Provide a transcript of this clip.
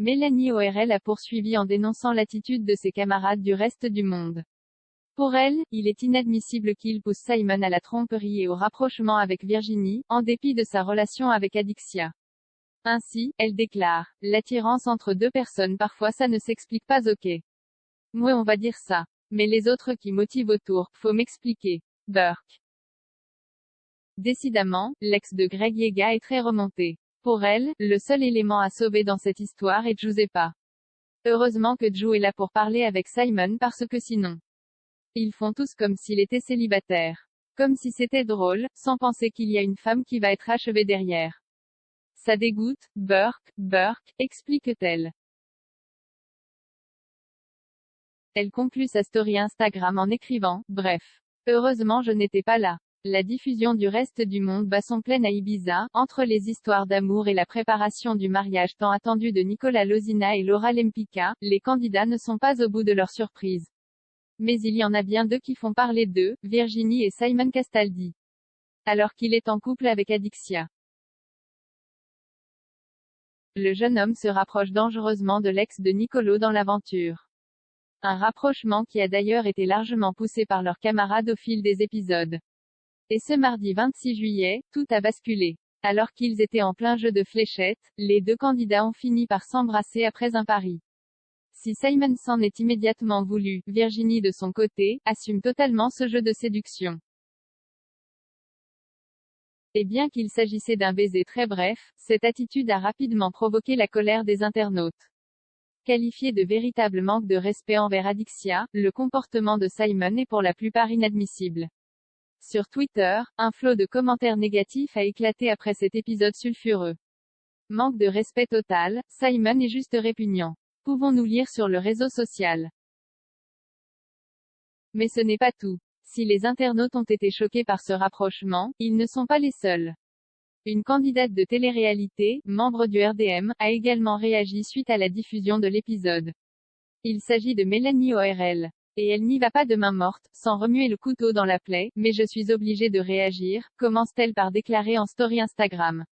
Mélanie ORL a poursuivi en dénonçant l'attitude de ses camarades du reste du monde. Pour elle, il est inadmissible qu'il pousse Simon à la tromperie et au rapprochement avec Virginie, en dépit de sa relation avec Adixia. Ainsi, elle déclare, l'attirance entre deux personnes parfois ça ne s'explique pas ok. Moi on va dire ça. Mais les autres qui motivent autour, faut m'expliquer. Burke. Décidément, l'ex de Greg Yega est très remonté. Pour elle, le seul élément à sauver dans cette histoire est Giuseppa. Heureusement que Joe est là pour parler avec Simon parce que sinon, ils font tous comme s'il était célibataire. Comme si c'était drôle, sans penser qu'il y a une femme qui va être achevée derrière. Ça dégoûte, Burke, explique-t-elle. Elle conclut sa story Instagram en écrivant, bref. Heureusement je n'étais pas là. La diffusion du reste du monde bat son plein à Ibiza, entre les histoires d'amour et la préparation du mariage tant attendu de Nicola Losina et Laura Lempicka, les candidats ne sont pas au bout de leur surprise. Mais il y en a bien deux qui font parler d'eux, Virginie et Simon Castaldi. Alors qu'il est en couple avec Adixia. Le jeune homme se rapproche dangereusement de l'ex de Nicolo dans l'aventure. Un rapprochement qui a d'ailleurs été largement poussé par leurs camarades au fil des épisodes. Et ce mardi 26 juillet, tout a basculé. Alors qu'ils étaient en plein jeu de fléchettes, les deux candidats ont fini par s'embrasser après un pari. Si Simon s'en est immédiatement voulu, Virginie de son côté, assume totalement ce jeu de séduction. Et bien qu'il s'agissait d'un baiser très bref, cette attitude a rapidement provoqué la colère des internautes. Qualifié de véritable manque de respect envers Adixia, le comportement de Simon est pour la plupart inadmissible. Sur Twitter, un flot de commentaires négatifs a éclaté après cet épisode sulfureux. Manque de respect total, Simon est juste répugnant. Pouvons-nous lire sur le réseau social. Mais ce n'est pas tout. Si les internautes ont été choqués par ce rapprochement, ils ne sont pas les seuls. Une candidate de télé-réalité, membre du RDM, a également réagi suite à la diffusion de l'épisode. Il s'agit de Mélanie ORL. Et elle n'y va pas de main morte, sans remuer le couteau dans la plaie, mais je suis obligée de réagir, commence-t-elle par déclarer en story Instagram.